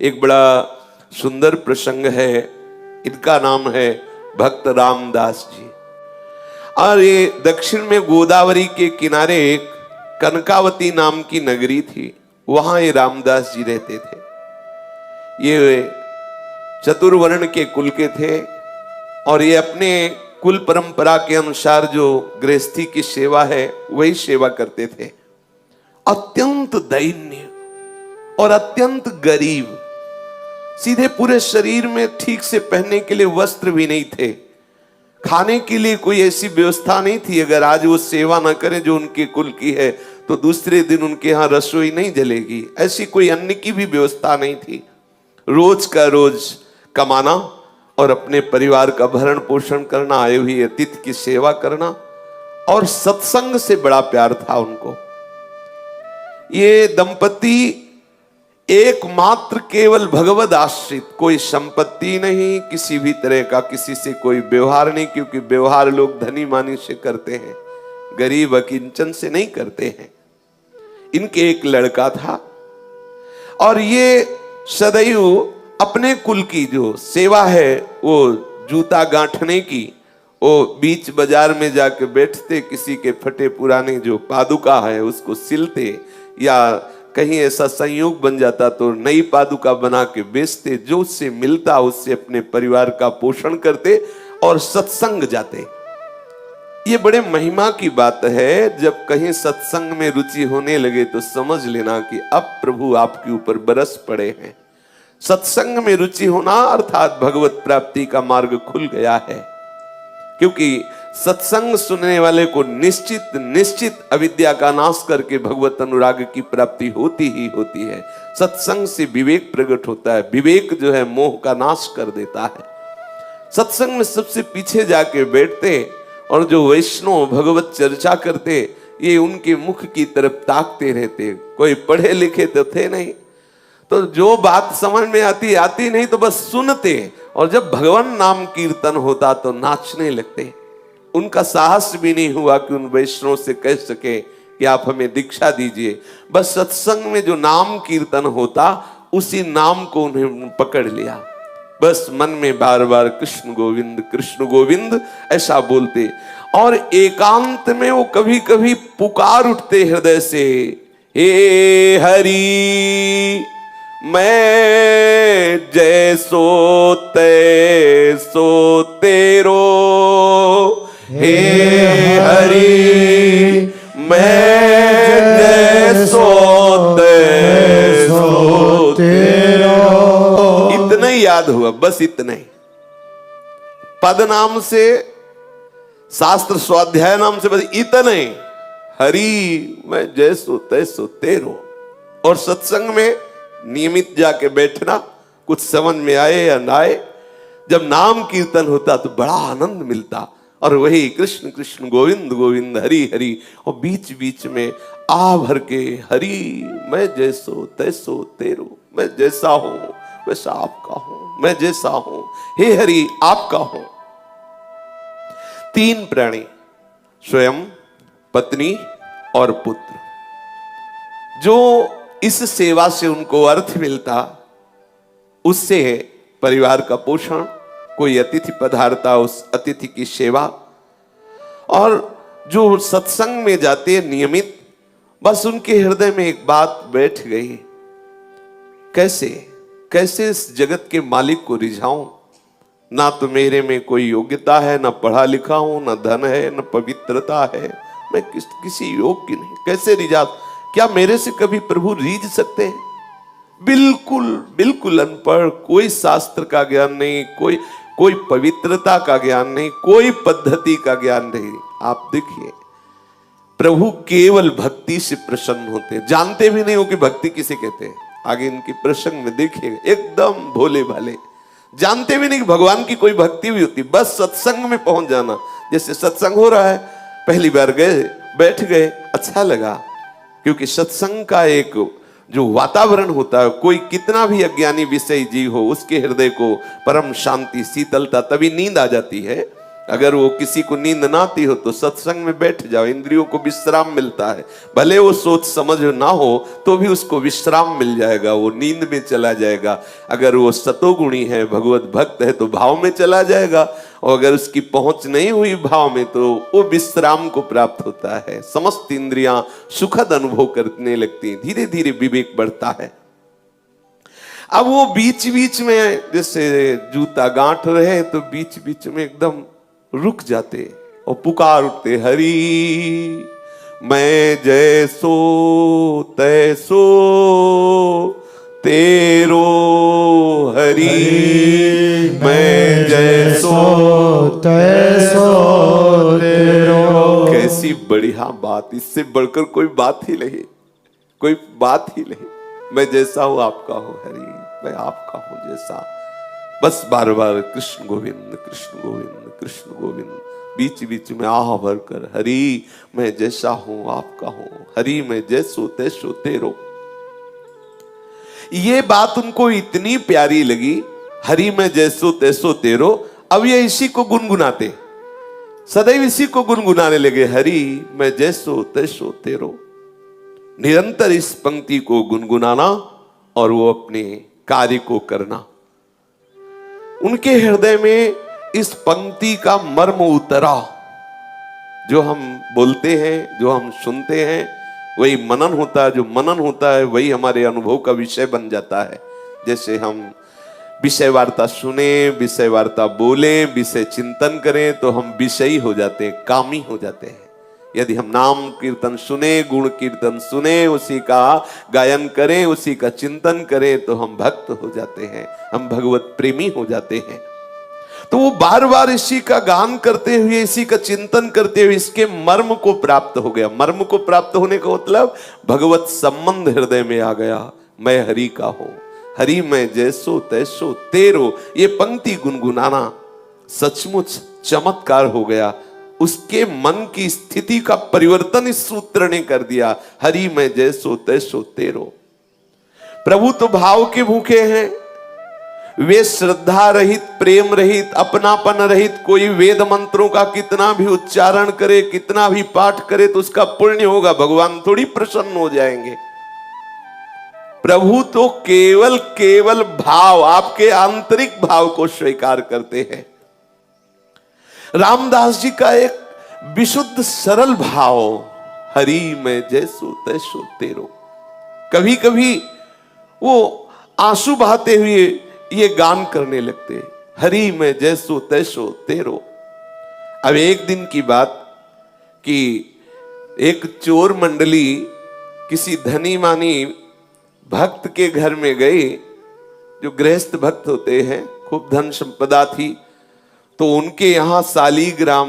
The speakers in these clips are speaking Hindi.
एक बड़ा सुंदर प्रसंग है। इनका नाम है भक्त रामदास जी। और ये दक्षिण में गोदावरी के किनारे एक कनकावती नाम की नगरी थी, वहां ये रामदास जी रहते थे। ये चतुर्वर्ण के कुल के थे और ये अपने कुल परंपरा के अनुसार जो गृहस्थी की सेवा है वही सेवा करते थे। अत्यंत दैन्य और अत्यंत गरीब, सीधे पूरे शरीर में ठीक से पहनने के लिए वस्त्र भी नहीं थे, खाने के लिए कोई ऐसी व्यवस्था नहीं थी। अगर आज वो सेवा ना करें जो उनके कुल की है तो दूसरे दिन उनके यहाँ रसोई नहीं जलेगी, ऐसी कोई अन्न की भी व्यवस्था नहीं थी। रोज का रोज कमाना और अपने परिवार का भरण पोषण करना, आए हुए अतिथि की सेवा करना, और सत्संग से बड़ा प्यार था उनको। ये दंपति एकमात्र केवल भगवद आश्रित, कोई संपत्ति नहीं, किसी भी तरह का किसी से कोई व्यवहार नहीं, क्योंकि व्यवहार लोग धनी मानी से करते हैं, गरीब अकिंचन से नहीं करते हैं। इनके एक लड़का था और ये सदैव अपने कुल की जो सेवा है वो जूता गांठने की, वो बीच बाजार में जाके बैठते, किसी के फटे पुराने जो पादुका है उसको सिलते, या कहीं ऐसा संयोग बन जाता तो नई पादुका बना के बेचते, जो उससे मिलता उससे अपने परिवार का पोषण करते और सत्संग जाते। ये बड़े महिमा की बात है। जब कहीं सत्संग में रुचि होने लगे तो समझ लेना कि अब प्रभु आपके ऊपर बरस पड़े हैं। सत्संग में रुचि होना अर्थात भगवत प्राप्ति का मार्ग खुल गया है, क्योंकि सत्संग सुनने वाले को निश्चित निश्चित अविद्या का नाश करके भगवत अनुराग की प्राप्ति होती ही होती है। सत्संग से विवेक प्रकट होता है, विवेक जो है मोह का नाश कर देता है। सत्संग में सबसे पीछे जाके बैठते और जो वैष्णव भगवत चर्चा करते, ये उनके मुख की तरफ ताकते रहते। कोई पढ़े लिखे तो थे नहीं, तो जो बात समझ में आती नहीं तो बस सुनते, और जब भगवान नाम कीर्तन होता तो नाचने लगते। उनका साहस भी नहीं हुआ कि उन वैष्णव से कह सके कि आप हमें दीक्षा दीजिए। बस सत्संग में जो नाम कीर्तन होता उसी नाम को उन्हें पकड़ लिया। बस मन में बार बार कृष्ण गोविंद ऐसा बोलते, और एकांत में वो कभी कभी पुकार उठते हृदय से, हे हरि मैं जैसो तैसो तेरो, हे हरि मैं जैसो तैसो तेरो। इतना ही याद हुआ, बस इतना ही। पद नाम से, शास्त्र स्वाध्याय नाम से, बस इतना ही, हरि मैं जैसो तैसो तेरो। और सत्संग में नियमित जाके बैठना, कुछ समझ में आए या ना आए, जब नाम कीर्तन होता तो बड़ा आनंद मिलता। और वही कृष्ण कृष्ण गोविंद गोविंद हरि हरि, और बीच बीच में आ भर के हरि मैं जैसो तैसो तेरो, मैं जैसा हूं वैसा आपका हूं, मैं जैसा हूं हे हरि आपका हूं। तीन प्राणी, स्वयं, पत्नी और पुत्र, जो इस सेवा से उनको अर्थ मिलता, उससे परिवार का पोषण, कोई अतिथि पधारता उस अतिथि की सेवा, और जो सत्संग में जाते नियमित, बस उनके हृदय में एक बात बैठ गई, कैसे कैसे इस जगत के मालिक को रिझाऊं। ना तो मेरे में कोई योग्यता है, ना पढ़ा लिखा हूं, ना धन है, ना पवित्रता है, मैं किसी योग्य नहीं, कैसे रिझा। क्या मेरे से कभी प्रभु रीझ सकते हैं? बिल्कुल बिल्कुल अनपढ़, कोई शास्त्र का ज्ञान नहीं, कोई पवित्रता का ज्ञान नहीं, कोई पद्धति का ज्ञान नहीं। आप देखिए, प्रभु केवल भक्ति से प्रसन्न होते, जानते भी नहीं हो कि भक्ति किसे कहते हैं। आगे इनके प्रसंग में देखिए, एकदम भोले भाले, जानते भी नहीं कि भगवान की कोई भक्ति भी होती, बस सत्संग में पहुंच जाना। जैसे सत्संग हो रहा है, पहली बार गए, बैठ गए, अच्छा लगा, क्योंकि सत्संग का एक जो वातावरण होता है, कोई कितना भी अज्ञानी विषय जीव हो, उसके हृदय को परम शांति शीतलता, तभी नींद आ जाती है। अगर वो किसी को नींद ना आती हो तो सत्संग में बैठ जाओ, इंद्रियों को विश्राम मिलता है। भले वो सोच समझ ना हो तो भी उसको विश्राम मिल जाएगा, वो नींद में चला जाएगा। अगर वो सतोगुणी है, भगवत भक्त है, तो भाव में चला जाएगा, और अगर उसकी पहुंच नहीं हुई भाव में तो वो विश्राम को प्राप्त होता है। समस्त इंद्रियां सुखद अनुभव करने लगती हैं, धीरे धीरे विवेक बढ़ता है। अब वो बीच बीच में जैसे जूता गांठ रहे तो बीच बीच में एकदम रुक जाते और पुकार उठते, हरि मैं जैसो तैसो तेरो, हरि मैं जैसो तैसो तेरो। कैसी बढ़िया बात, इससे बढ़कर कोई बात ही नहीं, कोई बात ही नहीं। मैं जैसा हूं आपका हूं हरि, मैं आपका हूं जैसा। बस बार बार कृष्ण गोविंद कृष्ण गोविंद कृष्ण गोविंद, बीच बीच में आह भर कर, हरि मैं जैसा हूं आपका हूं, हरि मैं जैसो तैसो तेरो। ये बात उनको इतनी प्यारी लगी, हरि मैं जैसो तैसो तेरो। अब ये इसी को गुनगुनाते, सदैव इसी को गुनगुनाने लगे, हरि मैं जैसो तैसो तेरो। निरंतर इस पंक्ति को गुनगुनाना और वो अपने कार्य को करना। उनके हृदय में इस पंक्ति का मर्म उतरा। जो हम बोलते हैं, जो हम सुनते हैं, वही मनन होता है। जो मनन होता है वही हमारे अनुभव का विषय बन जाता है। जैसे हम विषय वार्ता सुने, विषय वार्ता बोले, विषय चिंतन करें तो हम विषयी हो जाते हैं, कामी हो जाते हैं। यदि हम नाम कीर्तन सुने, गुण कीर्तन सुने, उसी का गायन करें, उसी का चिंतन करें तो हम भक्त हो जाते हैं, हम भगवत प्रेमी हो जाते हैं। तो वो बार बार इसी का गान करते हुए, इसी का चिंतन करते हुए इसके मर्म को प्राप्त हो गया। मर्म को प्राप्त होने का मतलब भगवत संबंध हृदय में आ गया। मैं हरि का हूं, हरि मैं जैसो तैसो तेरो। ये पंक्ति गुनगुनाना सचमुच चमत्कार हो गया। उसके मन की स्थिति का परिवर्तन इस सूत्र ने कर दिया, हरि मैं जैसो तैसो तेरो। प्रभु तो भाव के भूखे हैं, वे श्रद्धा रहित, प्रेम रहित, अपनापन रहित कोई वेद मंत्रों का कितना भी उच्चारण करे, कितना भी पाठ करे तो उसका पुण्य होगा, भगवान थोड़ी प्रसन्न हो जाएंगे। प्रभु तो केवल केवल भाव, आपके आंतरिक भाव को स्वीकार करते हैं। रामदास जी का एक विशुद्ध सरल भाव, हरि मैं जैसो तैसो तेरो। कभी कभी वो आंसू बहाते हुए ये गान करने लगते, हरि मैं जैसो तैसो तेरो। अब एक दिन की बात कि एक चोर मंडली किसी धनी मानी भक्त के घर में गई, जो गृहस्थ भक्त होते हैं, खूब धन संपदा थी। तो उनके यहां शालीग्राम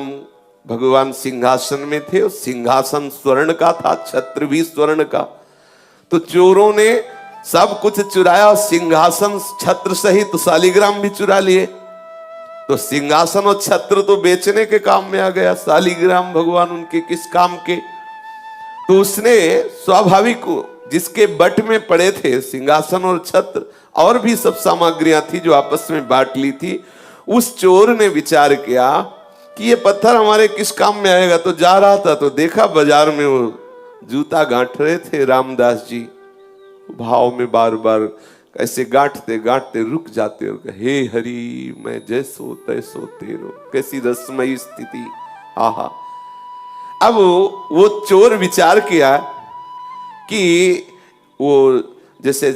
भगवान सिंहासन में थे, और सिंहासन स्वर्ण का था, छत्र भी स्वर्ण का। तो चोरों ने सब कुछ चुराया, सिंहासन छत्र सहित शालीग्राम भी चुरा लिए। तो सिंहासन और छत्र तो बेचने के काम में आ गया, शालीग्राम भगवान उनके किस काम के। तो उसने स्वाभाविक, जिसके बट में पड़े थे सिंहासन और छत्र, और भी सब सामग्रियां थी जो आपस में बांट ली थी। उस चोर ने विचार किया कि ये पत्थर हमारे किस काम में आएगा। तो जा रहा था तो देखा बाजार में वो जूता गांठ रहे थे रामदास जी। भाव में बार बार ऐसे गांठते गांठते रुक जाते और कहे, हे हरि मैं जैसो तैसो तेरो। कैसी रसमयी स्थिति, आहा। अब वो चोर विचार किया कि वो जैसे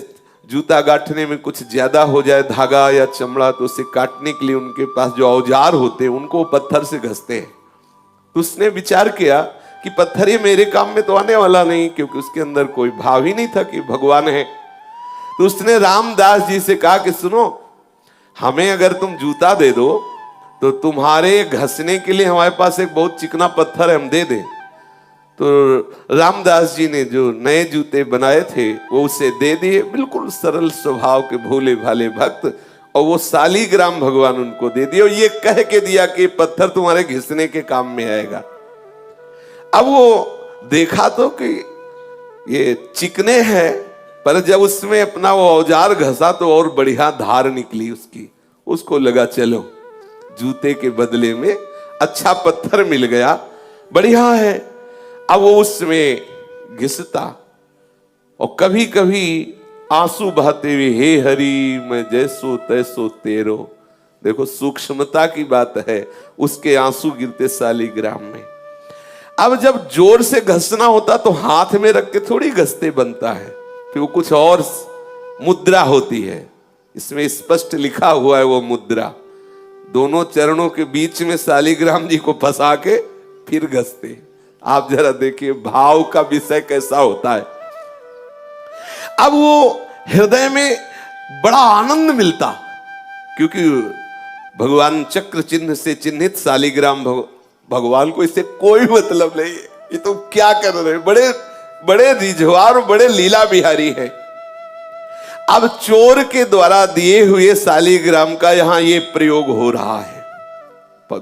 जूता गांठने में कुछ ज्यादा हो जाए धागा या चमड़ा, तो उसे काटने के लिए उनके पास जो औजार होते हैं उनको पत्थर से घसते हैं। तो उसने विचार किया कि पत्थर ये मेरे काम में तो आने वाला नहीं, क्योंकि उसके अंदर कोई भाव ही नहीं था कि भगवान है। तो उसने रामदास जी से कहा कि सुनो, हमें अगर तुम जूता दे दो तो तुम्हारे घसने के लिए हमारे पास एक बहुत चिकना पत्थर है, हम दे दें। तो रामदास जी ने जो नए जूते बनाए थे वो उसे दे दिए, बिल्कुल सरल स्वभाव के भोले भाले भक्त। और वो शालीग्राम भगवान उनको दे दिए, और ये कह के दिया कि पत्थर तुम्हारे घिसने के काम में आएगा। अब वो देखा तो कि ये चिकने हैं, पर जब उसमें अपना वो औजार घसा तो और बढ़िया धार निकली उसकी। उसको लगा चलो जूते के बदले में अच्छा पत्थर मिल गया, बढ़िया है। अब वो उसमें घिसता और कभी कभी आंसू बहाते हुए, हे हरि मैं जैसो तैसो तेरो। देखो सूक्ष्मता की बात है, उसके आंसू गिरते शालिग्राम में। अब जब जोर से घसना होता तो हाथ में रख के थोड़ी घसते बनता है, फिर वो कुछ और मुद्रा होती है, इसमें स्पष्ट लिखा हुआ है वो मुद्रा। दोनों चरणों के बीच में शालिग्राम जी को फंसा के फिर घसते। आप जरा देखिए भाव का विषय कैसा होता है। अब वो हृदय में बड़ा आनंद मिलता, क्योंकि भगवान चक्र चिन्ह से चिन्हित शालिग्राम भगवान को इससे कोई मतलब नहीं है, ये तो क्या कर रहे हैं, बड़े बड़े रिझवार, बड़े लीला बिहारी हैं। अब चोर के द्वारा दिए हुए शालिग्राम का यहां ये प्रयोग हो रहा है।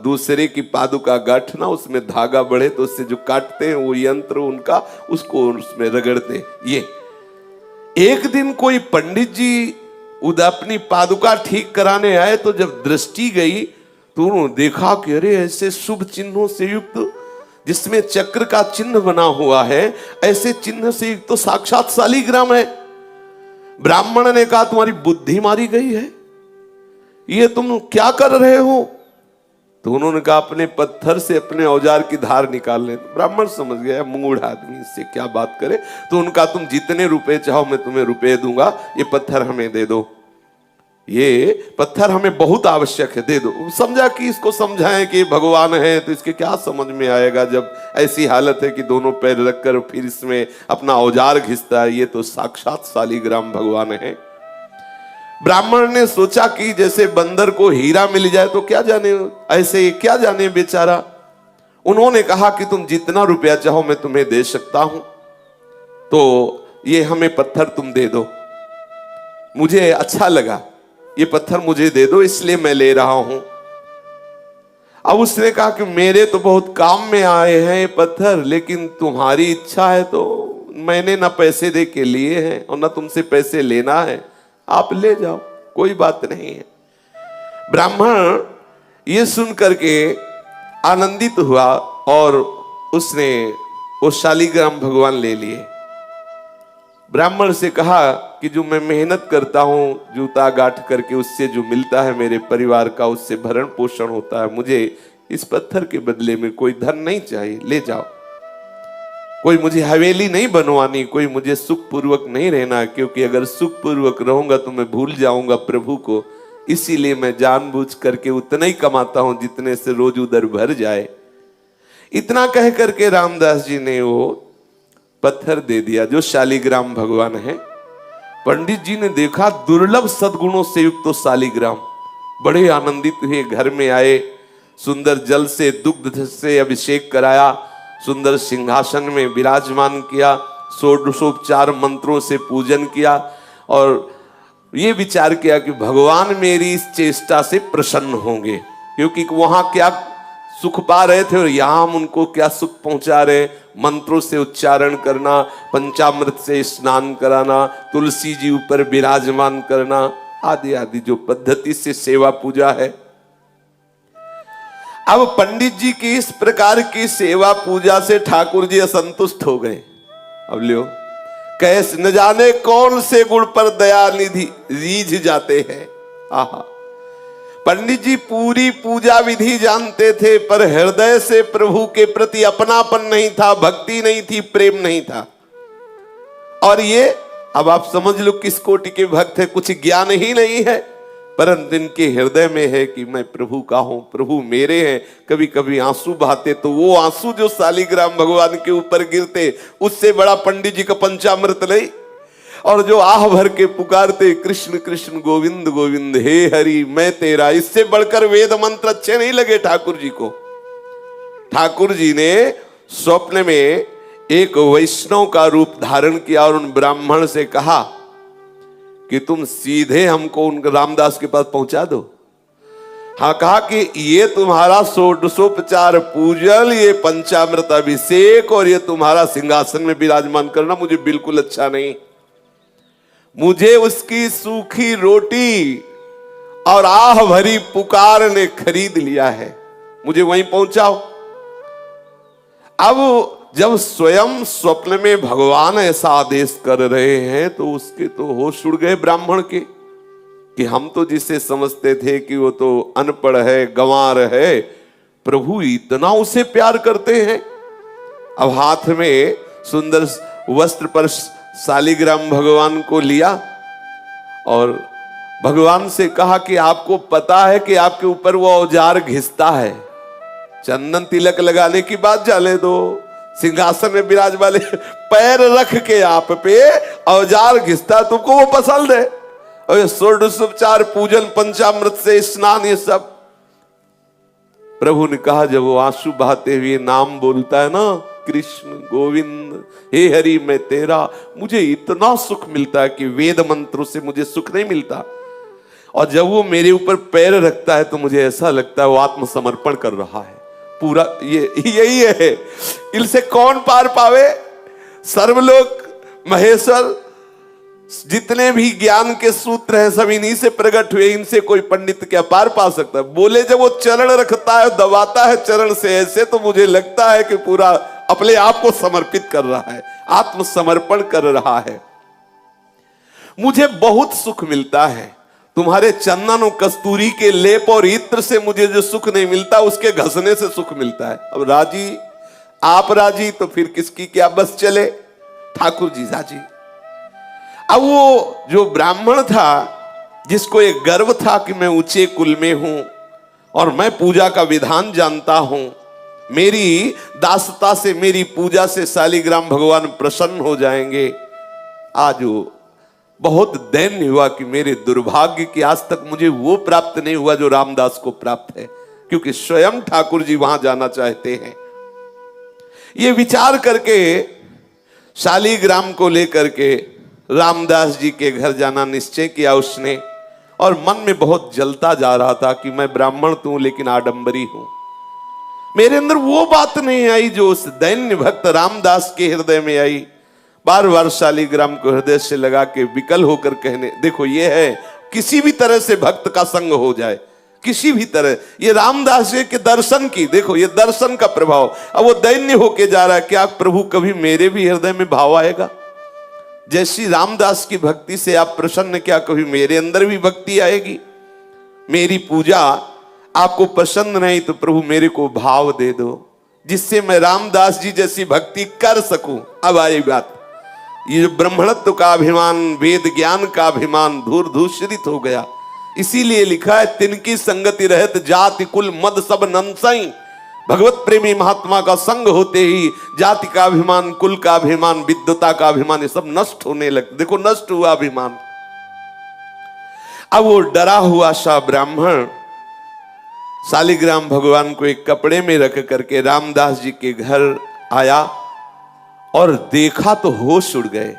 दूसरे की पादुका गांठना, उसमें धागा बढ़े तो उससे जो काटते हैं वो यंत्र उनका, उसको उसमें रगड़ते। ये एक दिन कोई पंडित जी अपनी पादुका ठीक कराने आए, तो जब दृष्टि गई तो उन्होंने देखा कि अरे ऐसे शुभ चिन्हों से युक्त, जिसमें चक्र का चिन्ह बना हुआ है, ऐसे चिन्ह से युक्त तो साक्षात शालिग्राम है। ब्राह्मण ने कहा तुम्हारी बुद्धि मारी गई है, ये तुम क्या कर रहे हो? तो उन्होंने कहा अपने पत्थर से अपने औजार की धार निकाल ले। ब्राह्मण समझ गया मूढ़ आदमी, इससे क्या बात करे। तो उनका तुम जितने रुपए चाहो मैं तुम्हें रुपए दूंगा, ये पत्थर हमें दे दो, ये पत्थर हमें बहुत आवश्यक है, दे दो। समझा कि इसको समझाएं कि भगवान है तो इसके क्या समझ में आएगा, जब ऐसी हालत है कि दोनों पैर रखकर फिर इसमें अपना औजार घिसता है, ये तो साक्षात शालिग्राम भगवान है। ब्राह्मण ने सोचा कि जैसे बंदर को हीरा मिल जाए तो क्या जाने, ऐसे क्या जाने बेचारा। उन्होंने कहा कि तुम जितना रुपया चाहो मैं तुम्हें दे सकता हूं, तो ये हमें पत्थर तुम दे दो, मुझे अच्छा लगा, ये पत्थर मुझे दे दो इसलिए मैं ले रहा हूं। अब उसने कहा कि मेरे तो बहुत काम में आए हैं ये पत्थर, लेकिन तुम्हारी इच्छा है तो मैंने ना पैसे दे के लिए हैं और ना तुमसे पैसे लेना है, आप ले जाओ, कोई बात नहीं है। ब्राह्मण ये सुन करके आनंदित हुआ और उसने वो शालिग्राम भगवान ले लिए। ब्राह्मण से कहा कि जो मैं मेहनत करता हूं जूता गांठ करके, उससे जो मिलता है मेरे परिवार का, उससे भरण पोषण होता है, मुझे इस पत्थर के बदले में कोई धन नहीं चाहिए, ले जाओ। कोई मुझे हवेली नहीं बनवानी, कोई मुझे सुख पूर्वक नहीं रहना, क्योंकि अगर सुख पूर्वक रहूंगा तो मैं भूल जाऊंगा प्रभु को, इसीलिए मैं जानबूझ करके उतना ही कमाता हूं जितने से रोज उधर भर जाए। इतना कह करके रामदास जी ने वो पत्थर दे दिया जो शालिग्राम भगवान है। पंडित जी ने देखा दुर्लभ सद्गुणों से युक्त तो शालिग्राम, बड़े आनंदित हुए, घर में आए, सुंदर जल से दुग्ध से अभिषेक कराया, सुंदर सिंहासन में विराजमान किया, षोडशोपचार मंत्रों से पूजन किया और ये विचार किया कि भगवान मेरी इस चेष्टा से प्रसन्न होंगे, क्योंकि वहां क्या सुख पा रहे थे और यहां हम उनको क्या सुख पहुंचा रहे। मंत्रों से उच्चारण करना, पंचामृत से स्नान कराना, तुलसी जी ऊपर विराजमान करना, आदि आदि जो पद्धति से सेवा पूजा है। अब पंडित जी की इस प्रकार की सेवा पूजा से ठाकुर जी असंतुष्ट हो गए। अब लियो कैस न जाने कौन से गुण पर दया निधि रीझ जाते हैं। आहा, पंडित जी पूरी पूजा विधि जानते थे, पर हृदय से प्रभु के प्रति अपनापन नहीं था, भक्ति नहीं थी, प्रेम नहीं था। और ये अब आप समझ लो किस कोटि के भक्त है, कुछ ज्ञान ही नहीं है, परंतु इनके हृदय में है कि मैं प्रभु का हूं, प्रभु मेरे हैं। कभी कभी आंसू बहाते तो वो आंसू जो शालिग्राम भगवान के ऊपर गिरते, उससे बड़ा पंडित जी का पंचामृत नहीं। और जो आह भर के पुकारते कृष्ण कृष्ण गोविंद गोविंद हे हरि मैं तेरा, इससे बढ़कर वेद मंत्र अच्छे नहीं लगे ठाकुर जी को। ठाकुर जी ने स्वप्न में एक वैष्णव का रूप धारण किया और उन ब्राह्मण से कहा कि तुम सीधे हमको उन रामदास के पास पहुंचा दो। हाँ, कहा कि ये तुम्हारा षोडशोपचार पूजन, ये पंचामृत अभिषेक और ये तुम्हारा सिंहासन में विराजमान करना मुझे बिल्कुल अच्छा नहीं। मुझे उसकी सूखी रोटी और आह भरी पुकार ने खरीद लिया है। मुझे वहीं पहुंचाओ। अब जब स्वयं स्वप्न में भगवान ऐसा आदेश कर रहे हैं तो उसके तो होश उड़ गए ब्राह्मण के, कि हम तो जिसे समझते थे कि वो तो अनपढ़ है, गंवार है, प्रभु इतना उसे प्यार करते हैं। अब हाथ में सुंदर वस्त्र पर शालिग्राम भगवान को लिया और भगवान से कहा कि आपको पता है कि आपके ऊपर वो औजार घिसता है, चंदन तिलक लगाने की बात जाने दो, सिंहासन में विराज वाले पैर रख के आप पे औजार घिसता, तुमको वो पसंद है? और षोडशोपचार पूजन, पंचामृत से स्नान, ये सब। प्रभु ने कहा जब वो आंसू बहाते हुए नाम बोलता है ना, कृष्ण गोविंद हे हरि मैं तेरा, मुझे इतना सुख मिलता है कि वेद मंत्रों से मुझे सुख नहीं मिलता। और जब वो मेरे ऊपर पैर रखता है तो मुझे ऐसा लगता है वो आत्मसमर्पण कर रहा है पूरा। ये यही है, इनसे कौन पार पावे? सर्वलोक महेश्वर, जितने भी ज्ञान के सूत्र हैं सब इन्हीं से प्रकट हुए, इनसे कोई पंडित क्या पार पा सकता है? बोले जब वो चरण रखता है, दबाता है चरण से ऐसे, तो मुझे लगता है कि पूरा अपने आप को समर्पित कर रहा है, आत्मसमर्पण कर रहा है। मुझे बहुत सुख मिलता है, तुम्हारे चंदन और कस्तूरी के लेप और इत्र से मुझे जो सुख नहीं मिलता उसके घसने से सुख मिलता है। अब राजी, आप राजी तो फिर किसकी क्या बस चले? ठाकुर जी राजी। अब वो जो ब्राह्मण था जिसको एक गर्व था कि मैं ऊंचे कुल में हूं और मैं पूजा का विधान जानता हूं, मेरी दासता से, मेरी पूजा से शालिग्राम भगवान प्रसन्न हो जाएंगे, आज वो बहुत दैन्य हुआ कि मेरे दुर्भाग्य की आज तक मुझे वो प्राप्त नहीं हुआ जो रामदास को प्राप्त है, क्योंकि स्वयं ठाकुर जी वहां जाना चाहते हैं। ये विचार करके शालिग्राम को लेकर के रामदास जी के घर जाना निश्चय किया उसने, और मन में बहुत जलता जा रहा था कि मैं ब्राह्मण तो हूं लेकिन आडंबरी हूं। मेरे अंदर वो बात नहीं आई जो उस दैन्य भक्त रामदास के हृदय में आई। बार बार शालिग्राम को हृदय से लगा के विकल होकर कहने, देखो ये है किसी भी तरह से भक्त का संग हो जाए, किसी भी तरह, ये रामदास जी के दर्शन की, देखो ये दर्शन का प्रभाव। अब वो दैन्य होके जा रहा है, क्या प्रभु कभी मेरे भी हृदय में भाव आएगा? जैसी रामदास की भक्ति से आप प्रसन्न, क्या कभी मेरे अंदर भी भक्ति आएगी? मेरी पूजा आपको पसंद नहीं तो प्रभु मेरे को भाव दे दो, जिससे मैं रामदास जी जैसी भक्ति कर सकूं। अब आई बात, ये जो ब्रह्मणत्व का अभिमान, वेद ज्ञान का अभिमान धूर धूषरित हो गया। इसीलिए लिखा है, तिनकी संगति रहत जाति कुल मद सब नंसई। भगवत प्रेमी महात्मा का संग होते ही जाति का अभिमान, कुल का अभिमान, विद्वता का अभिमान, ये सब नष्ट होने लगे। देखो नष्ट हुआ अभिमान। अब वो डरा हुआ सा ब्राह्मण शालिग्राम भगवान को एक कपड़े में रख करके रामदास जी के घर आया और देखा तो होश उड़ गए।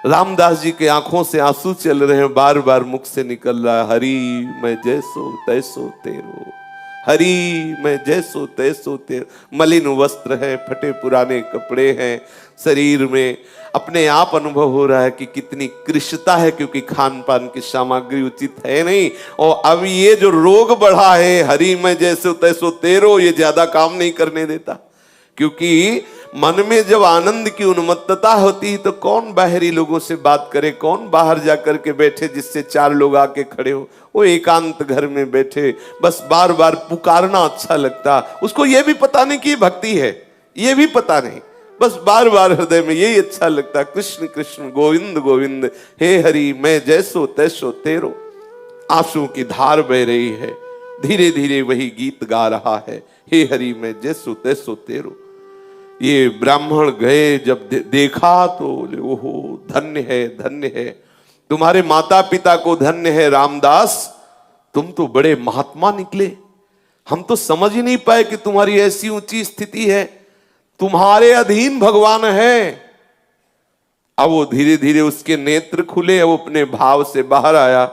रामदास जी के आंखों से आंसू चल रहे हैं, बार बार मुख से निकल रहा है, हरि मैं जैसो तैसो तेरो, हरि मैं जैसो तैसो तेरो। मलिन वस्त्र है, फटे पुराने कपड़े हैं, शरीर में अपने आप अनुभव हो रहा है कि कितनी कृष्णता है, क्योंकि खान पान की सामग्री उचित है नहीं। और अब ये जो रोग बढ़ा है, हरि मैं जैसो तैसो तेरो, ये ज्यादा काम नहीं करने देता। क्योंकि मन में जब आनंद की उन्मत्तता होती है तो कौन बाहरी लोगों से बात करे, कौन बाहर जाकर के बैठे जिससे चार लोग आके खड़े हो। वो एकांत घर में बैठे बस बार बार पुकारना अच्छा लगता, उसको ये भी पता नहीं कि भक्ति है, ये भी पता नहीं, बस बार बार हृदय में यही अच्छा लगता, कृष्ण कृष्ण गोविंद गोविंद हे हरि मैं जैसो तैसो तेरो। आंसुओं की धार बह रही है, धीरे धीरे वही गीत गा रहा है, हे हरि मैं जैसो तैसो तेरो। ये ब्राह्मण गए, जब देखा तो ओहो धन्य है, तुम्हारे माता पिता को धन्य है रामदास, तुम तो बड़े महात्मा निकले, हम तो समझ ही नहीं पाए कि तुम्हारी ऐसी ऊंची स्थिति है, तुम्हारे अधीन भगवान है। अब वो धीरे धीरे उसके नेत्र खुले, अब अपने भाव से बाहर आया।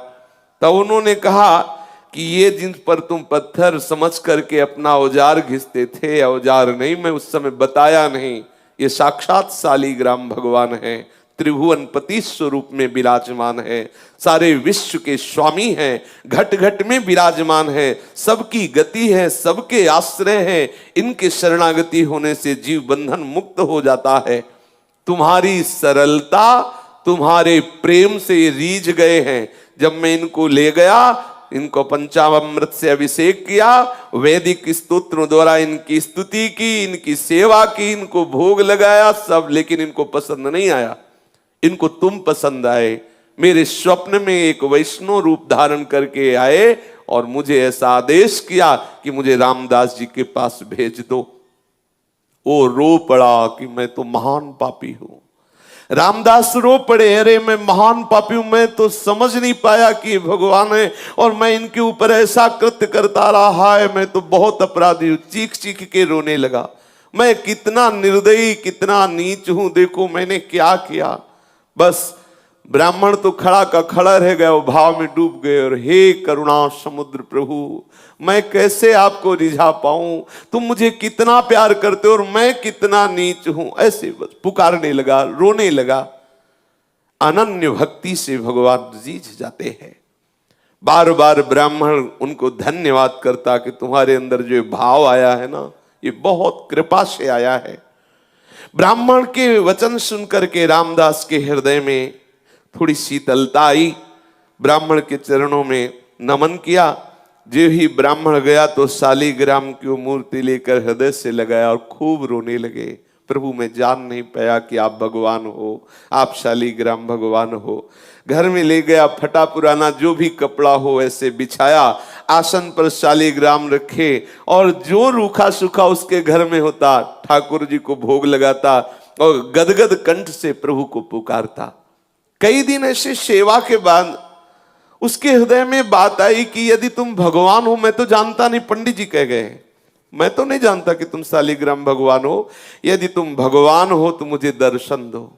तब उन्होंने कहा कि ये जिन पर तुम पत्थर समझ करके अपना औजार घिसते थे, औजार नहीं, मैं उस समय बताया नहीं, ये साक्षात शालिग्राम भगवान हैं, त्रिभुवनपति स्वरूप में विराजमान है, सारे विश्व के स्वामी हैं, घट घट में विराजमान है, सबकी गति है, सबके आश्रय है। इनके शरणागति होने से जीव बंधन मुक्त हो जाता है। तुम्हारी सरलता, तुम्हारे प्रेम से ये रीझ गए हैं। जब मैं इनको ले गया, इनको पंचामृत से अभिषेक किया, वैदिक स्तोत्रों द्वारा इनकी स्तुति की, इनकी सेवा की, इनको भोग लगाया सब, लेकिन इनको पसंद नहीं आया। इनको तुम पसंद आए। मेरे स्वप्न में एक वैष्णव रूप धारण करके आए और मुझे ऐसा आदेश किया कि मुझे रामदास जी के पास भेज दो। वो रो पड़ा कि मैं तो महान पापी हूं। रामदास रो पड़े, अरे मैं महान पापी हूं, मैं तो समझ नहीं पाया कि भगवान है और मैं इनके ऊपर ऐसा कृत्य करता रहा है, मैं तो बहुत अपराधी हूं। चीख चीख के रोने लगा, मैं कितना निर्दयी, कितना नीच हूं, देखो मैंने क्या किया। बस ब्राह्मण तो खड़ा का खड़ा रह गया, वो भाव में डूब गए और हे करुणा समुद्र प्रभु, मैं कैसे आपको रिझा पाऊं, तुम मुझे कितना प्यार करते हो और मैं कितना नीच हूं। ऐसे बस पुकारने लगा, रोने लगा। अनन्य भक्ति से भगवान रीझ जाते हैं। बार बार ब्राह्मण उनको धन्यवाद करता कि तुम्हारे अंदर जो भाव आया है ना, ये बहुत कृपा से आया है। ब्राह्मण के वचन सुनकर के रामदास के हृदय में थोड़ी शीतलता आई। ब्राह्मण के चरणों में नमन किया। जो ही ब्राह्मण गया तो शालिग्राम की वो मूर्ति लेकर हृदय से लगाया और खूब रोने लगे। प्रभु मैं जान नहीं पाया कि आप भगवान हो, आप शालिग्राम भगवान हो। घर में ले गया, फटा पुराना जो भी कपड़ा हो ऐसे बिछाया, आसन पर शालिग्राम रखे और जो रूखा सूखा उसके घर में होता ठाकुर जी को भोग लगाता और गदगद कंठ से प्रभु को पुकारता। कई दिन ऐसे सेवा के बाद उसके हृदय में बात आई कि यदि तुम भगवान हो, मैं तो जानता नहीं, पंडित जी कह गए, मैं तो नहीं जानता कि तुम शालिग्राम भगवान हो, यदि तुम भगवान हो तो मुझे दर्शन दो।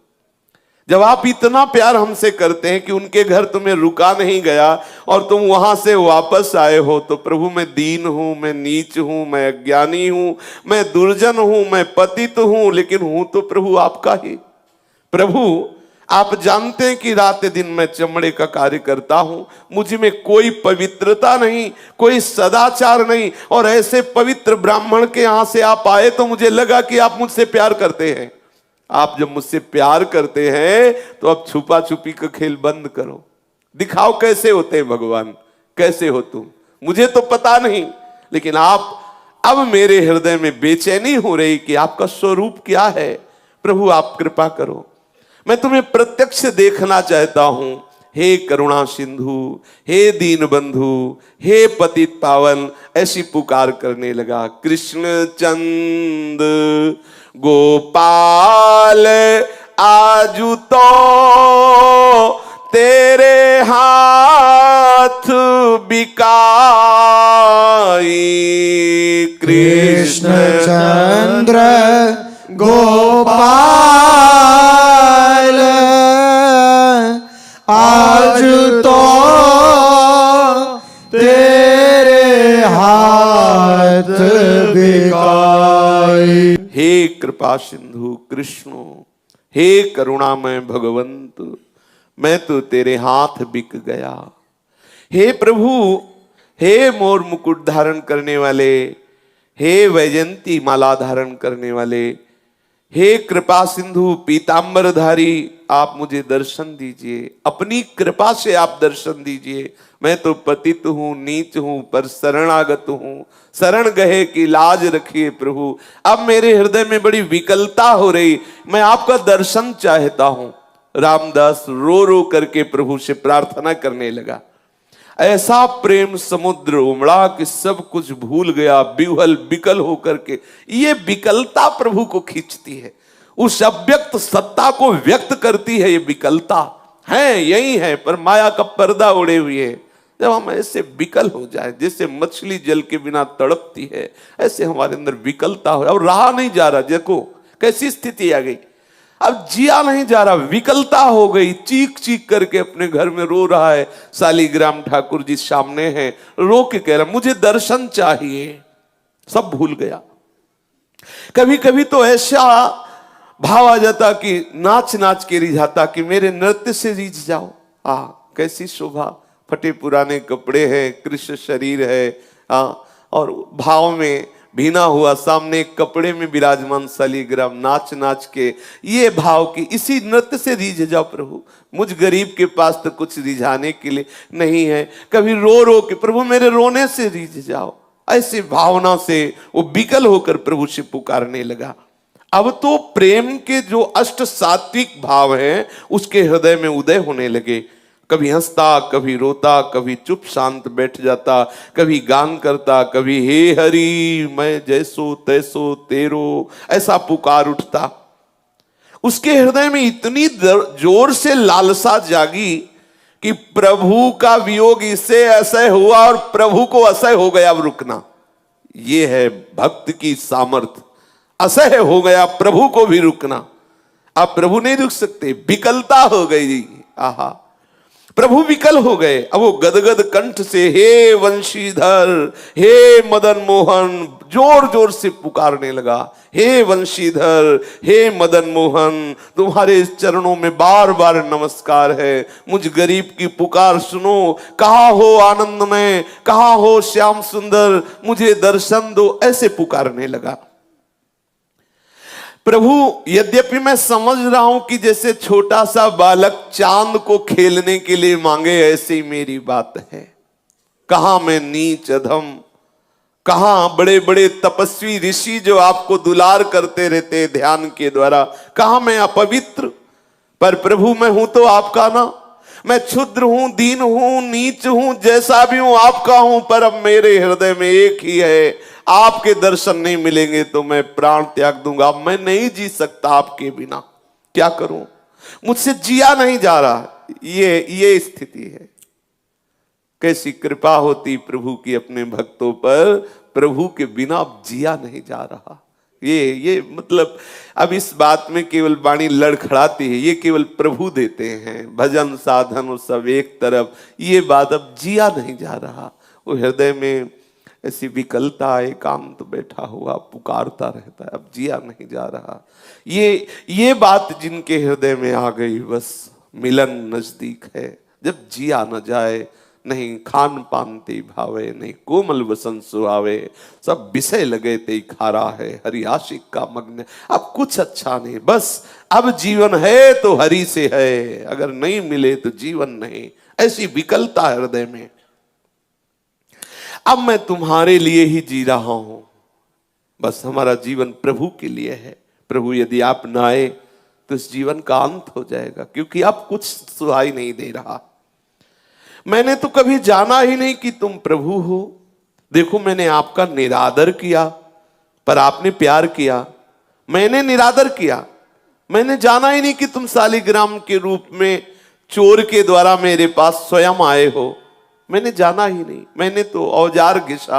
जब आप इतना प्यार हमसे करते हैं कि उनके घर तुम्हें रुका नहीं गया और तुम वहां से वापस आए हो, तो प्रभु मैं दीन हूं, मैं नीच हूं, मैं अज्ञानी हूं, मैं दुर्जन हूं, मैं पतित हूं, लेकिन हूं तो प्रभु आपका ही। प्रभु आप जानते हैं कि रात दिन मैं चमड़े का कार्य करता हूं, मुझ में कोई पवित्रता नहीं, कोई सदाचार नहीं, और ऐसे पवित्र ब्राह्मण के यहां से आप आए तो मुझे लगा कि आप मुझसे प्यार करते हैं। आप जब मुझसे प्यार करते हैं तो अब छुपा छुपी का खेल बंद करो, दिखाओ कैसे होते हैं भगवान, कैसे हो तुम, मुझे तो पता नहीं, लेकिन आप अब मेरे हृदय में बेचैनी हो रही कि आपका स्वरूप क्या है। प्रभु आप कृपा करो, मैं तुम्हें प्रत्यक्ष देखना चाहता हूं। हे करुणा सिंधु, हे दीन बंधु, हे पतित पावन, ऐसी पुकार करने लगा। कृष्ण चंद गोपाल आजू तो तेरे हाथ बिकाई। कृष्ण चंद्र गोपाल आज तो तेरे हाथ बिकाई। हे कृपा सिंधु कृष्ण, हे करुणामय भगवंत, मैं तो तेरे हाथ बिक गया। हे प्रभु, हे मोर मुकुट धारण करने वाले, हे वैजंती माला धारण करने वाले, हे कृपा सिंधु पीतांबरधारी, आप मुझे दर्शन दीजिए, अपनी कृपा से आप दर्शन दीजिए। मैं तो पतित हूं, नीच हूं, पर शरणागत हूं, शरण गए की लाज रखिए प्रभु। अब मेरे हृदय में बड़ी विकलता हो रही, मैं आपका दर्शन चाहता हूं। रामदास रो रो करके प्रभु से प्रार्थना करने लगा। ऐसा प्रेम समुद्र उमड़ा कि सब कुछ भूल गया, विह्वल विकल होकर के। ये विकलता प्रभु को खींचती है, उस अव्यक्त सत्ता को व्यक्त करती है। ये विकलता है, यही है, पर माया का पर्दा उड़े हुए है। जब हम ऐसे विकल हो जाए, जैसे मछली जल के बिना तड़पती है, ऐसे हमारे अंदर विकलता हो और रहा नहीं जा रहा। देखो कैसी स्थिति आ गई, अब जिया नहीं जा रहा, विकलता हो गई। चीख चीख करके अपने घर में रो रहा है। शालिग्राम ठाकुर जी सामने हैं, रो के कह रहा मुझे दर्शन चाहिए। सब भूल गया। कभी कभी तो ऐसा भाव आ जाता कि नाच नाच के रिझाता कि मेरे नृत्य से रीझ जाओ। कैसी शोभा, फटे पुराने कपड़े हैं, कृष्ण शरीर है, और भाव में भीना हुआ सामने एक कपड़े में विराजमान शालिग्राम, नाच नाच के ये भाव की इसी नृत्य से रीझ जाओ प्रभु। मुझ गरीब के पास तो कुछ रिझाने के लिए नहीं है। कभी रो रो के प्रभु मेरे रोने से रीझ जाओ। ऐसी भावना से वो विकल होकर प्रभु से पुकारने लगा। अब तो प्रेम के जो अष्ट सात्विक भाव हैं उसके हृदय में उदय होने लगे। कभी हंसता, कभी रोता, कभी चुप शांत बैठ जाता, कभी गान करता, कभी हे हरि मैं जैसो तैसो तेरो, ऐसा पुकार उठता। उसके हृदय में इतनी जोर से लालसा जागी कि प्रभु का वियोग इससे असह्य हुआ और प्रभु को असह्य हो गया अब रुकना। ये है भक्त की सामर्थ। असह्य हो गया प्रभु को भी रुकना। अब प्रभु नहीं रुक सकते, विकलता हो गई। आहा, प्रभु विकल हो गए। अब वो गदगद कंठ से हे वंशीधर, हे मदन मोहन, जोर जोर से पुकारने लगा। हे वंशीधर, हे मदन मोहन, तुम्हारे चरणों में बार बार नमस्कार है। मुझ गरीब की पुकार सुनो। कहाँ हो आनंदमय, कहाँ हो श्याम सुंदर, मुझे दर्शन दो, ऐसे पुकारने लगा। प्रभु यद्यपि मैं समझ रहा हूं कि जैसे छोटा सा बालक चांद को खेलने के लिए मांगे, ऐसे ही मेरी बात है। कहां मैं नीच अधम, कहां बड़े बड़े तपस्वी ऋषि जो आपको दुलार करते रहते ध्यान के द्वारा, कहां मैं अपवित्र। पर प्रभु मैं हूं तो आपका ना। मैं क्षुद्र हूं, दीन हूं, नीच हूं, जैसा भी हूं आपका हूं। पर अब मेरे हृदय में एक ही है, आपके दर्शन नहीं मिलेंगे तो मैं प्राण त्याग दूंगा। मैं नहीं जी सकता आपके बिना। क्या करूं, मुझसे जिया नहीं जा रहा। ये स्थिति है। कैसी कृपा होती प्रभु की अपने भक्तों पर। प्रभु के बिना अब जिया नहीं जा रहा। ये मतलब अब इस बात में केवल वाणी लड़खड़ाती है। ये केवल प्रभु देते हैं। भजन साधन और सब एक तरफ, ये बात अब जिया नहीं जा रहा। वो हृदय में ऐसी विकलता, एकांत बैठा हुआ पुकारता रहता है, अब जिया नहीं जा रहा। ये बात जिनके हृदय में आ गई, बस मिलन नजदीक है। जब जिया न जाए, नहीं खान पान ते भावे, नहीं कोमल वसन सुहावे, सब विषय लगे ते खारा है, हरि आशिक का मग्न। अब कुछ अच्छा नहीं, बस अब जीवन है तो हरि से है, अगर नहीं मिले तो जीवन नहीं। ऐसी विकलता हृदय में। अब मैं तुम्हारे लिए ही जी रहा हूं, बस हमारा जीवन प्रभु के लिए है। प्रभु यदि आप न आए तो इस जीवन का अंत हो जाएगा, क्योंकि आप कुछ सुहाई नहीं दे रहा। मैंने तो कभी जाना ही नहीं कि तुम प्रभु हो। देखो मैंने आपका निरादर किया, पर आपने प्यार किया। मैंने निरादर किया, मैंने जाना ही नहीं कि तुम शालिग्राम के रूप में चोर के द्वारा मेरे पास स्वयं आए हो। मैंने जाना ही नहीं। मैंने तो औजार घिसा,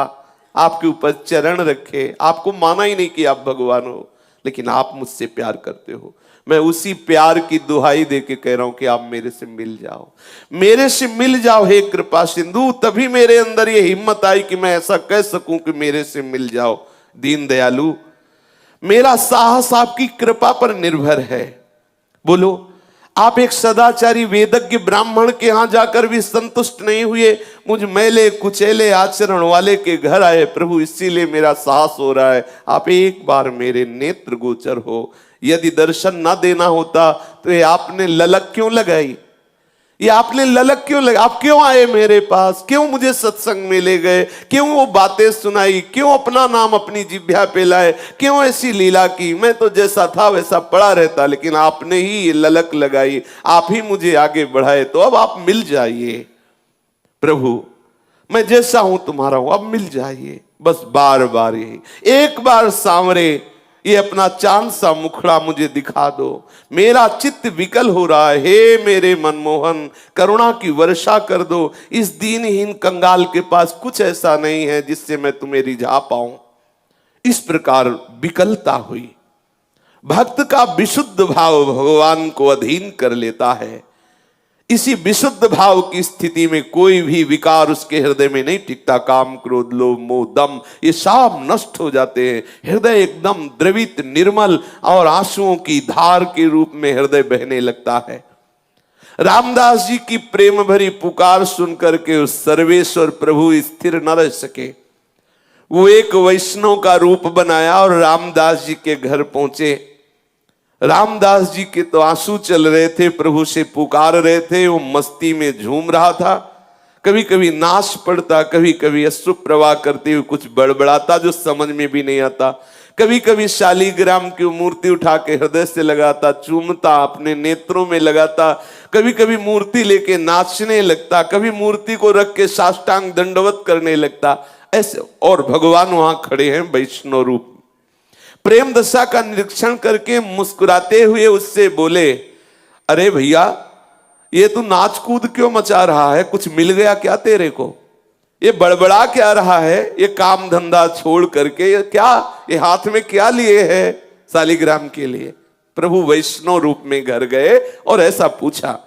आपके ऊपर चरण रखे, आपको माना ही नहीं कि आप भगवान हो। लेकिन आप मुझसे प्यार करते हो। मैं उसी प्यार की दुहाई दे के कह रहा हूं कि आप मेरे से मिल जाओ, मेरे से मिल जाओ हे कृपा सिंधु। तभी मेरे अंदर ये हिम्मत आई कि मैं ऐसा कह सकूं कि मेरे से मिल जाओ। दीन दयालु, मेरा साहस आपकी कृपा पर निर्भर है। बोलो, आप एक सदाचारी वेदज्ञ ब्राह्मण के यहां जाकर भी संतुष्ट नहीं हुए, मुझ मैले कुचेले आचरण वाले के घर आए प्रभु, इसीलिए मेरा साहस हो रहा है। आप एक बार मेरे नेत्र गोचर हो। यदि दर्शन ना देना होता तो ये आपने ललक क्यों लगाई? ये आपने ललक क्यों लगाई? आप क्यों आए मेरे पास? क्यों मुझे सत्संग में ले गए? क्यों वो बातें सुनाई? क्यों अपना नाम अपनी जिह्वा पे लाए? क्यों ऐसी लीला की? मैं तो जैसा था वैसा पड़ा रहता, लेकिन आपने ही ये ललक लगाई, आप ही मुझे आगे बढ़ाए। तो अब आप मिल जाइए प्रभु, मैं जैसा हूं तुम्हारा हूं, अब मिल जाइए। बस बार बार यही, एक बार सांवरे ये अपना चांद सा मुखड़ा मुझे दिखा दो। मेरा चित्त विकल हो रहा है। हे मेरे मनमोहन, करुणा की वर्षा कर दो। इस दीनहीन कंगाल के पास कुछ ऐसा नहीं है जिससे मैं तुम्हें रिझा पाऊं। इस प्रकार विकलता हुई। भक्त का विशुद्ध भाव भगवान को अधीन कर लेता है। इसी विशुद्ध भाव की स्थिति में कोई भी विकार उसके हृदय में नहीं टिकता। काम, क्रोध, लोभ, मोह, दम, ये सब नष्ट हो जाते हैं। हृदय एकदम द्रवित, निर्मल और आंसुओं की धार के रूप में हृदय बहने लगता है। रामदास जी की प्रेम भरी पुकार सुनकर के उस सर्वेश्वर प्रभु स्थिर न रह सके। वो एक वैष्णव का रूप बनाया और रामदास जी के घर पहुंचे। रामदास जी के तो आंसू चल रहे थे, प्रभु से पुकार रहे थे, वो मस्ती में झूम रहा था। कभी कभी नाच पड़ता, कभी कभी अश्रु प्रवाह करते हुए कुछ बड़बड़ाता जो समझ में भी नहीं आता। कभी कभी शालीग्राम की मूर्ति उठा के हृदय से लगाता, चूमता, अपने नेत्रों में लगाता। कभी कभी मूर्ति लेके नाचने लगता, कभी मूर्ति को रख के साष्टांग दंडवत करने लगता। ऐसे और भगवान वहां खड़े हैं वैष्णव रूप। प्रेम दशा का निरीक्षण करके मुस्कुराते हुए उससे बोले, अरे भैया, ये तू नाच कूद क्यों मचा रहा है? कुछ मिल गया क्या तेरे को? ये बड़बड़ा क्या रहा है? ये काम धंधा छोड़ करके ये हाथ में क्या लिए है शालीग्राम के लिए? प्रभु वैष्णव रूप में घर गए और ऐसा पूछा।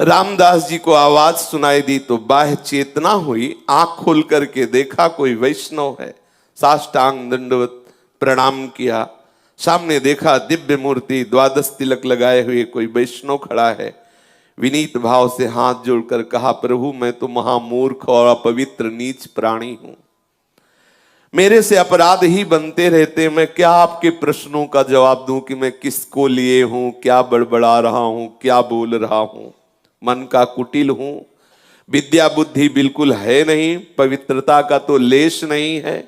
रामदास जी को आवाज सुनाई दी तो बाह्य चेतना हुई, आंख खोल करके देखा कोई वैष्णव है। साष्टांग दंडवत प्रणाम किया। सामने देखा दिव्य मूर्ति, द्वादश तिलक लगाए हुए कोई वैष्णव खड़ा है। विनीत भाव से हाथ जोड़कर कहा, प्रभु मैं तो महामूर्ख और अपवित्र नीच प्राणी हूं, मेरे से अपराध ही बनते रहते। मैं क्या आपके प्रश्नों का जवाब दूं कि मैं किसको लिए हूं, क्या बड़बड़ा रहा हूं, क्या बोल रहा हूं? मन का कुटिल हूं, विद्या बुद्धि बिल्कुल है नहीं, पवित्रता का तो लेश नहीं है।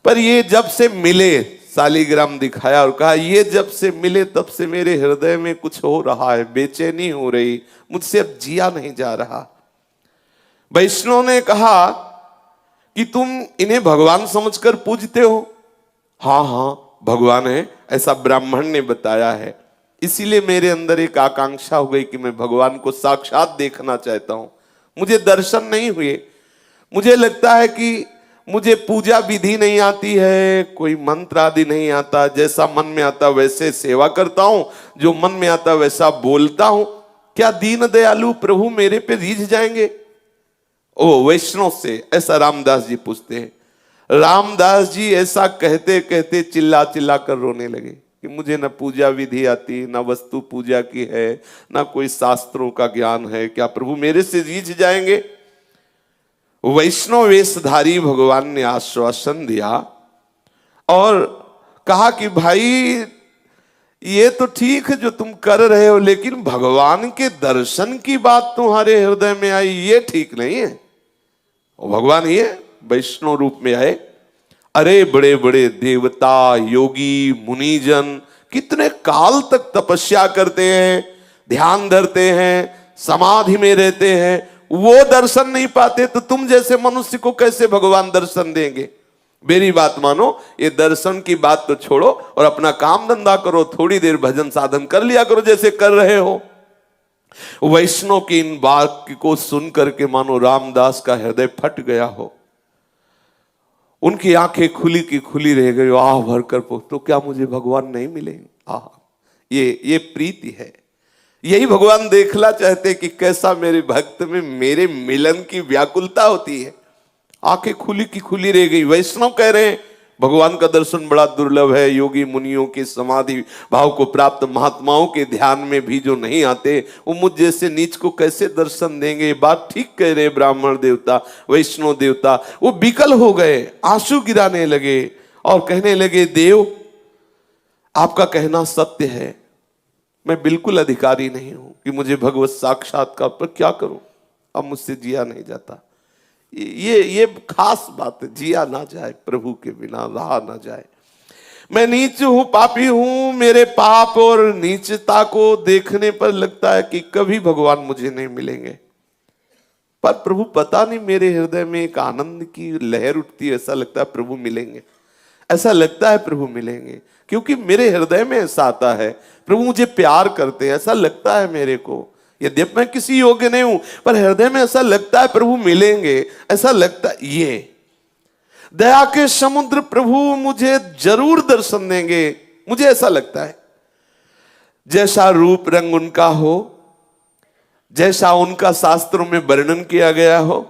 पर ये जब से मिले, शालीग्राम दिखाया और कहा, ये जब से मिले तब से मेरे हृदय में कुछ हो रहा है, बेचैनी हो रही, मुझसे अब जिया नहीं जा रहा। वैष्णव ने कहा कि तुम इन्हें भगवान समझकर पूजते हो? हाँ हाँ भगवान है, ऐसा ब्राह्मण ने बताया है। इसीलिए मेरे अंदर एक आकांक्षा हो गई कि मैं भगवान को साक्षात देखना चाहता हूं। मुझे दर्शन नहीं हुए। मुझे लगता है कि मुझे पूजा विधि नहीं आती है, कोई मंत्र आदि नहीं आता। जैसा मन में आता वैसे सेवा करता हूं, जो मन में आता वैसा बोलता हूं। क्या दीन दयालु प्रभु मेरे पे रीझ जाएंगे? ओ वैष्णव से ऐसा रामदास जी पूछते हैं। रामदास जी ऐसा कहते कहते चिल्ला चिल्ला कर रोने लगे कि मुझे न पूजा विधि आती, न वस्तु पूजा की है, न कोई शास्त्रों का ज्ञान है। क्या प्रभु मेरे से रीझ जाएंगे? वैष्णव वेशधारी भगवान ने आश्वासन दिया और कहा कि भाई ये तो ठीक है जो तुम कर रहे हो, लेकिन भगवान के दर्शन की बात तुम्हारे हृदय में आई, ये ठीक नहीं है। और भगवान ये वैष्णव रूप में आए। अरे बड़े बड़े देवता, योगी, मुनिजन कितने काल तक तपस्या करते हैं, ध्यान धरते हैं, समाधि में रहते हैं, वो दर्शन नहीं पाते, तो तुम जैसे मनुष्य को कैसे भगवान दर्शन देंगे? मेरी बात मानो, ये दर्शन की बात तो छोड़ो और अपना काम धंधा करो, थोड़ी देर भजन साधन कर लिया करो जैसे कर रहे हो। वैष्णव की इन वाक्य को सुन करके मानो रामदास का हृदय फट गया हो। उनकी आंखें खुली की खुली रह गई। आह भर कर तो क्या मुझे भगवान नहीं मिलेंगे? आह, ये प्रीति है। यही भगवान देखना चाहते कि कैसा मेरे भक्त में मेरे मिलन की व्याकुलता होती है। आंखें खुली की खुली रह गई। वैष्णव कह रहे हैं भगवान का दर्शन बड़ा दुर्लभ है। योगी मुनियों के समाधि भाव को प्राप्त महात्माओं के ध्यान में भी जो नहीं आते, वो मुझ जैसे नीच को कैसे दर्शन देंगे? ये बात ठीक कह रहे ब्राह्मण देवता, वैष्णव देवता। वो विकल हो गए, आंसू गिराने लगे और कहने लगे, देव आपका कहना सत्य है, मैं बिल्कुल अधिकारी नहीं हूं कि मुझे भगवत साक्षात्कार, पर क्या करूं, अब मुझसे जिया नहीं जाता। ये खास बात है, जिया ना जाए प्रभु के बिना, रहा ना जाए। मैं नीच हूं, पापी हूं। मेरे पाप और नीचता को देखने पर लगता है कि कभी भगवान मुझे नहीं मिलेंगे। पर प्रभु पता नहीं, मेरे हृदय में एक आनंद की लहर उठती है। ऐसा लगता है प्रभु मिलेंगे, ऐसा लगता है प्रभु मिलेंगे, क्योंकि मेरे हृदय में ऐसा आता है प्रभु मुझे प्यार करते हैं। ऐसा लगता है मेरे को, यद्यपि मैं किसी योग्य नहीं हूं, पर हृदय में ऐसा लगता है प्रभु मिलेंगे। ऐसा लगता है ये दया के समुद्र प्रभु मुझे जरूर दर्शन देंगे, मुझे ऐसा लगता है। जैसा रूप रंग उनका हो, जैसा उनका शास्त्रों में वर्णन किया गया हो,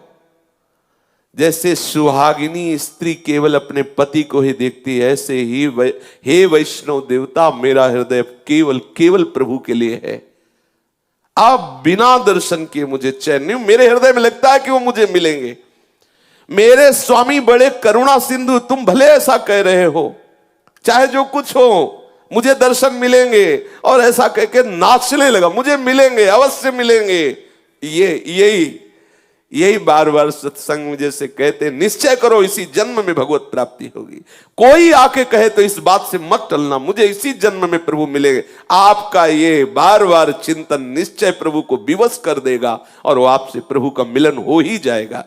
जैसे सुहागिनी स्त्री केवल अपने पति को ही देखती है, ऐसे ही हे वैष्णव देवता, मेरा हृदय केवल केवल प्रभु के लिए है। आप बिना दर्शन किए मुझे चैन नहीं, मेरे हृदय में लगता है कि वो मुझे मिलेंगे। मेरे स्वामी बड़े करुणा सिंधु, तुम भले ऐसा कह रहे हो, चाहे जो कुछ हो मुझे दर्शन मिलेंगे, और ऐसा कह के नाचने लगा, मुझे मिलेंगे, अवश्य मिलेंगे। यही बार बार सत्संग में जैसे कहते, निश्चय करो इसी जन्म में भगवत प्राप्ति होगी। कोई आके कहे तो इस बात से मत टलना, मुझे इसी जन्म में प्रभु मिलेंगे। आपका ये बार बार चिंतन निश्चय प्रभु को विवश कर देगा, और वो आपसे प्रभु का मिलन हो ही जाएगा।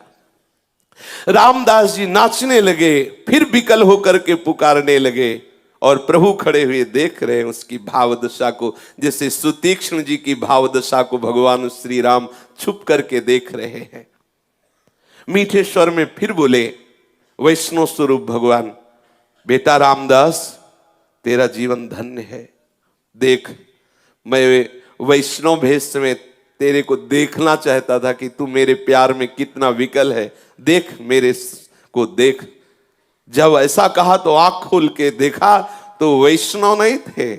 रामदास जी नाचने लगे, फिर विकल होकर के पुकारने लगे, और प्रभु खड़े हुए देख रहे हैं उसकी भावदशा को, जैसे सुतीक्ष्ण जी की भावदशा को भगवान श्री राम छुप करके देख रहे हैं। मीठे स्वर में फिर बोले, वैष्णव स्वरूप भगवान, बेटा रामदास, तेरा जीवन धन्य है। देख, मैं वैष्णव भेष में तेरे को देखना चाहता था कि तू मेरे प्यार में कितना विकल है। देख, मेरे को देख। जब ऐसा कहा तो आंख खोल के देखा तो वैष्णव नहीं थे,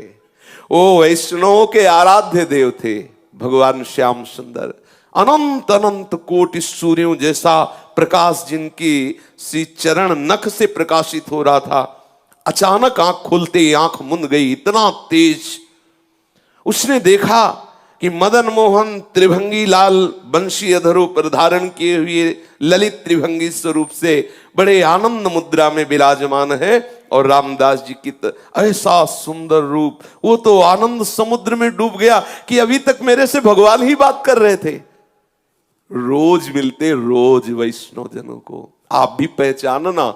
वो वैष्णव के आराध्य देव थे भगवान श्याम सुंदर। अनंत अनंत कोटि सूर्यों जैसा प्रकाश जिनकी श्री चरण नख से प्रकाशित हो रहा था, अचानक आंख खुलते ही आंख मुंद गई, इतना तेज। उसने देखा कि मदन मोहन त्रिभंगी लाल बंशी अधरों पर धारण किए हुए ललित त्रिभंगी स्वरूप से बड़े आनंद मुद्रा में विराजमान है, और रामदास जी की ऐसा सुंदर रूप, वो तो आनंद समुद्र में डूब गया कि अभी तक मेरे से भगवान ही बात कर रहे थे। रोज मिलते रोज वैष्णव जनों को, आप भी पहचानना,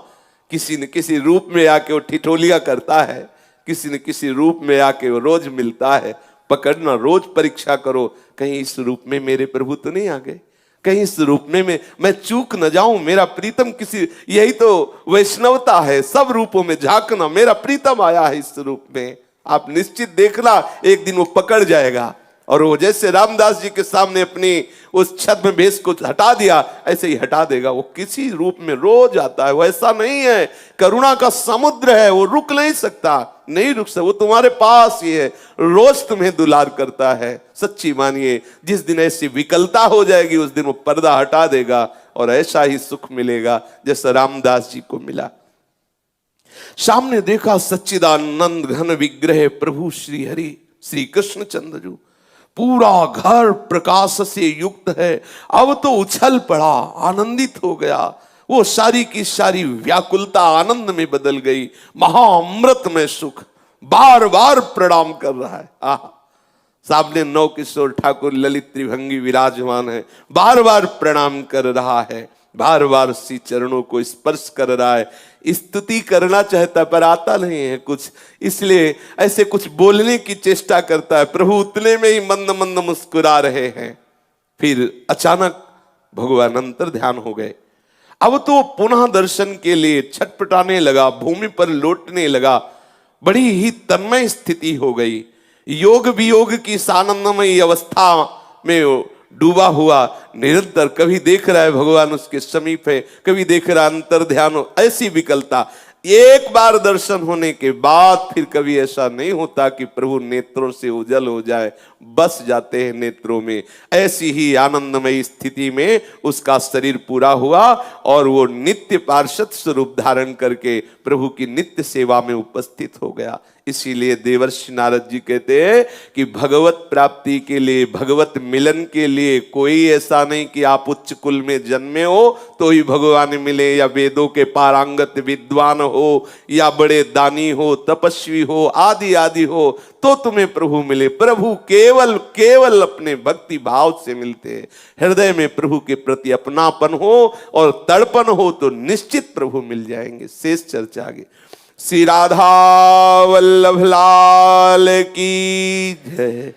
किसी न किसी रूप में आके वो ठिठोलिया करता है, किसी न किसी रूप में आके वो रोज मिलता है। पकड़ना, रोज परीक्षा करो, कहीं इस रूप में मेरे प्रभु तो नहीं आ गए, कहीं इस रूप में मैं चूक न जाऊं, मेरा प्रीतम किसी, यही तो वैष्णवता है, सब रूपों में झांकना, मेरा प्रीतम आया है इस रूप में। आप निश्चित देखना, एक दिन वो पकड़ जाएगा, और वो जैसे रामदास जी के सामने अपनी उस छद्म भेष को हटा दिया, ऐसे ही हटा देगा। वो किसी रूप में रोज आता है, वो ऐसा नहीं है, करुणा का समुद्र है, वो रुक नहीं सकता, नहीं रुक सकता, वो तुम्हारे पास ही है, रोज तुम्हें दुलार करता है। सच्ची मानिए, जिस दिन ऐसी विकलता हो जाएगी उस दिन वो पर्दा हटा देगा, और ऐसा ही सुख मिलेगा जैसा रामदास जी को मिला। सामने देखा सच्चिदानंद घन विग्रह प्रभु श्री हरि श्री कृष्ण चंद्र, पूरा घर प्रकाश से युक्त है। अब तो उछल पड़ा, आनंदित हो गया, वो सारी की सारी व्याकुलता आनंद में बदल गई। महाअमृत में सुख, बार बार प्रणाम कर रहा है। सामने नौ किशोर ठाकुर ललित त्रिभंगी विराजमान है, बार बार प्रणाम कर रहा है, बार बार श्री चरणों को स्पर्श कर रहा है। स्तुति करना चाहता पर आता नहीं है कुछ, इसलिए ऐसे कुछ बोलने की चेष्टा करता है। प्रभु उतने में ही मंद मंद मुस्कुरा रहे हैं। फिर अचानक भगवान अंतर ध्यान हो गए। अब तो पुनः दर्शन के लिए छटपटाने लगा, भूमि पर लौटने लगा, बड़ी ही तन्मय स्थिति हो गई। योग वियोग की सानंदमयी अवस्था में डूबा हुआ निरंतर, कभी देख रहा है भगवान उसके समीप है, कभी देख रहा अंतर ध्यान हो, ऐसी विकलता। एक बार दर्शन होने के बाद फिर कभी ऐसा नहीं होता कि प्रभु नेत्रों से उजल हो जाए, बस जाते हैं नेत्रों में। ऐसी ही आनंदमयी स्थिति में उसका शरीर पूरा हुआ, और वो नित्य पार्षद स्वरूप धारण करके प्रभु की नित्य सेवा में उपस्थित हो गया। इसीलिए देवर्षि नारद जी कहते हैं कि भगवत प्राप्ति के लिए, भगवत मिलन के लिए कोई ऐसा नहीं कि आप उच्च कुल में जन्मे हो तो ही भगवान मिले, या वेदों के पारंगत विद्वान हो, या बड़े दानी हो, तपस्वी हो, आदि आदि हो तो तुम्हें प्रभु मिले। प्रभु केवल केवल अपने भक्ति भाव से मिलते हैं। हृदय में प्रभु के प्रति अपनापन हो और तड़पन हो तो निश्चित प्रभु मिल जाएंगे। शेष चर्चा आगे। श्री राधा वल्लभ लाल की जय।